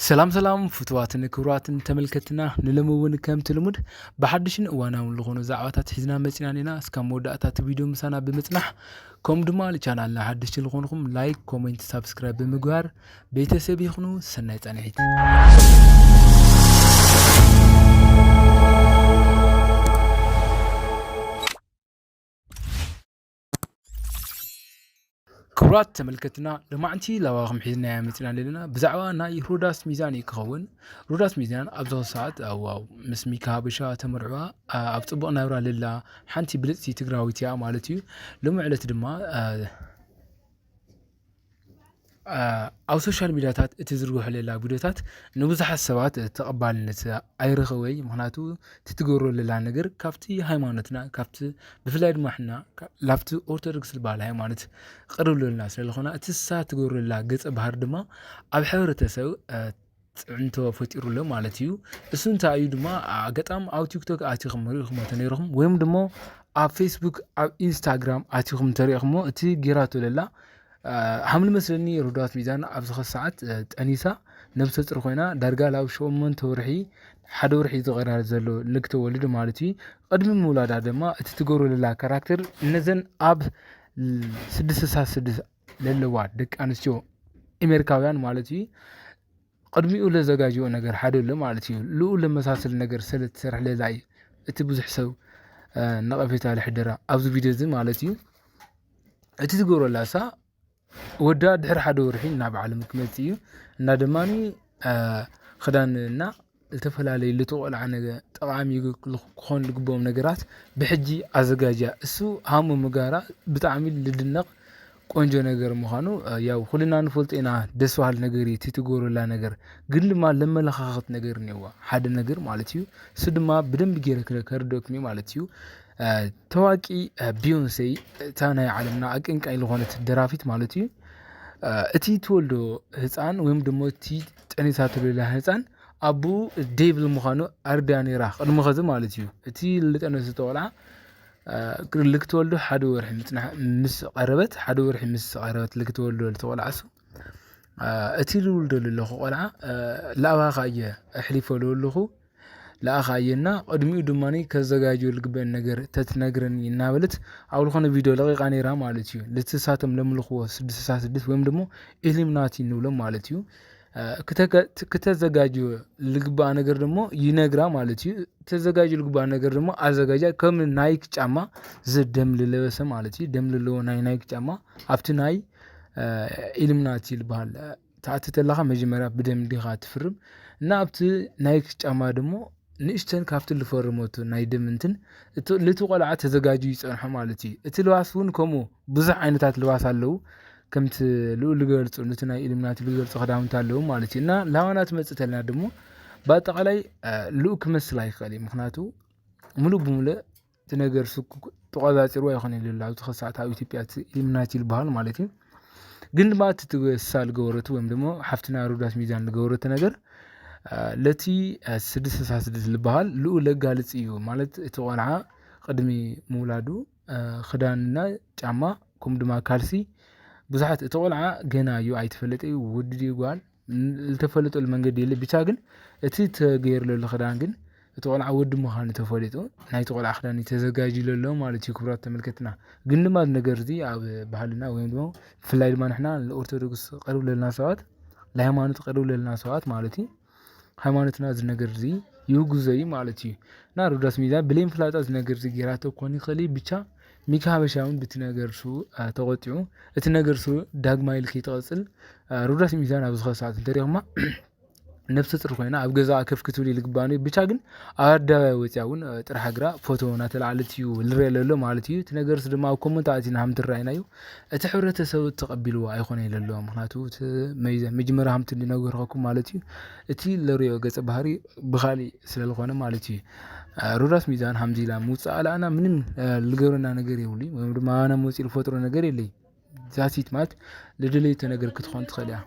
ሰላም ሰላም ፍትዋትን ክብራትን ተመልከትና ንለመውን ከም ትልሙድ በሐድሽን እዋናውን ለሆኑ ዛዕባታት ሒዝና መጽናን ኢና እስከ መወዳእታት ቪዲዮ ምሳና በመጽናሕ ከም ድማ ለቻናልና ሐድሽ ለሆንኩም ላይክ ኮሜንት ሰብስክራይብ በመግባር ቤተሰብ ይሁኑ ሰናይ ጻንሒት ክብራት ተመልከትና ለማዕንቲ ለዋኽም ሒዝና ያመጽናን ለና ብዛዕባ ናይ ሮዳስ ሚዛን ይከውን ሮዳስ ሚዛን ኣብዞ ሰዓት ዋው ምስ ሚካ ሀበሻ ተመርዕዋ ኣብ ጽቡቕ ናብራ ለላ ሓንቲ ብልጽቲ ትግራዊትያ ማለት እዩ ለሙዕለት ድማ ኣብ ሶሻል ሚዲያታት እቲ ዝርግሑ ለላ ቪድዮታት ንብዙሓት ሰባት ተቐባልነት ኣይረኸበይ ምክንያቱ ትትገብሮ ለላ ነገር ካብቲ ሃይማኖትና ካብቲ ብፍላይ ድማ ሕና ላብቲ ኦርቶዶክስ ዝበሃል ሃይማኖት ቅርብ ለና ስለዝኾነ እቲ ሳ ትገብሮ ለላ ገጸ ባህር ድማ ኣብ ሕብረተሰብ ጽዕንቶ ፈጢሩሎ ማለት እዩ እሱ እንታይ እዩ ድማ ገጣም ኣብ ቲክቶክ ኣቲኹም ሪኢኹም ተነይርኹም ወይም ድማ ኣብ ፌስቡክ ኣብ ኢንስታግራም ኣቲኹም ተሪኢኹም እቲ ጌራቶ ለላ حمل مسلني رودات ميزان أبزخ الساعات أنيسا نفس ترخوينا درجة لو شو من تورحي حدورحي صغير هذا زلو لقته ولد مالتي قدم مولاد عدما تتجوروا لله كاركتر نزن أب سدس للواد دك أنشوا أمريكاويان مالتي قدم يقول زجاجو نجر حدو له مالتي لو لما ساسل نجر سلت سرح للاي تبوز حسو نقفت على حدرة أبز فيديو زي مالتي تتجوروا لله سا ودا دحر حدا ورحي ناب عالم كملتي نادماني خداننا التفلالي اللي تقول عن طعام يكون لقبهم نجرات بحجي أزجاجة السو هم مجارا بتعمل للدنق قنجة نجر مخانو ياو خلينا نفولت إنا دسوا هالنجري تتجور لا نجر قل ما لما لخاخت نجر نوا حدا نجر مالتيو سد ما بدم بجيرك كردوكمي مالتيو تواكي بيونسي تانا عالمنا أكنك أي لغونة درافيت مالتي أتي تولدو هزان ويم دمو تي تاني ساتلو لها هزان أبو ديفل مخانو أرداني راخ المخزم مالتيو أتي اللي تانو ستولع لك تولدو حدو ورحي مس قربت حدو ورحي مس قربت لك تولدو لتولع عسو أتي لولدو للخو قلعا لا واقعية أحليفو لولخو لا خاينا قدمي دماني كزجاجو لقبل نجر تتنجرني نابلت أول خانة فيديو لقي قاني رام مالتيو لتساتم لملخوا 6 ويم دمو إليمناتي نولم مالتيو كتزجاجو لقبل نجر دمو ينجرا مالتيو تزجاجو لقبل نجر دمو أزجاجا كم نايك جاما زد دم للبس مالتيو دم للو نايك جاما أفتو ناي إليمناتي البال تعتت الله مجمرة بدم دي غات فرب نابت نايك جاما دمو نشتن كافت اللي فرموتو نايدم انتن لتوقع تزجاجي يصنح مالتي اتلواسون كومو بزح عينتات لواس አለው ከምት ልኡል ገልጹ ነትና ኢልምናት ሊገልጹ ኸዳውንት አለው ማለትና ላዋናት መጽተልና ደሞ ባጠቃላይ ልኡክ መስላይ ኸሊ ምክንያቱ ሙሉ በሙሉ ተነገር ሱቅ ተቋዛጽሩ አይሆን ይላል ተኸሳታው ኢትዮጵያ ኢልምናት ይልባል ማለት ግን ማት ትገሳል ገወረቱ ወይም ደሞ ሐፍትና ሮዳስ ሚዛን ገወረቱ ነገር ለቲ 6 ልባል ልኡ ለጋልጽ እዩ ማለት ተቆልዓ ቅድሚ ሙላዱ خدانና ጫማ ኩም ድማ ካልሲ ብዙሓት ተቆልዓ ገና እዩ አይተፈለጠ ውድድ ይጓል ልተፈለጠ ለመንገድ የለ ብቻ ግን እቲ ተገይርለ خدان ግን ተቆልዓ ውድ መኻን ተፈለጠ ናይ ተቆልዓ خدان ተዘጋጅለሎ ማለት እዩ ክብራት ተመልከትና ግን ድማ ነገር እዚ ኣብ ባህልና ወይም ደግሞ ፍላይ ድማ ንሕና ለኦርቶዶክስ ቀርብ ለና ሰዋት ለሃይማኖት ቀርብ ለና ሰዋት ማለት እዩ ሃይማኖትና ዝነገር ዚ ይጉዘይ ማለት እዩ ና ሮዳስ ሚዛን ብሌም ፍላጣ ዝነገር ዚ ጌራቶ ኮኒ ኸሊ ብቻ ሚካ ሀበሻውን ብትነገርሱ ተቆጥዑ እቲ ነገርሱ ዳግማይ ልክ ይተቀጽል ሮዳስ ሚዛን ኣብ ዝኸ ሰዓት እንተሪኽማ ነፍሰ ጽር ኮይና ኣብ ገዛ ከፍክትብሊ ልግባኒ ብቻ ግን ኣዳባይ ወጽያውን ጥራሕ ግራ ፎቶና ተላዓለት እዩ ልረለሎ ማለት እዩ እቲ ነገርስ ድማ ኣብ ኮሜንታቲና ሃም ትራይናዩ እቲ ሕብረተሰብ ተቀቢልዋ ኣይኾነ ይለሎ ምክንያቱ መጀመሪያ ሃም ትነገርኩም ማለት እዩ እቲ ለሪዮ ገጸ ባህሪ ብኻሊ ስለልኾነ ማለት እዩ ሮዳስ ሚዛን ሃምዚላ ሙጻላና ምንም ልገርና ነገር ይውሊ ወይም ድማ አና ሙጽ ልፈጥሮ ነገር የለይ ዛሲት ማለት ለድለይ ተነገር ክትኾን ትኸልያ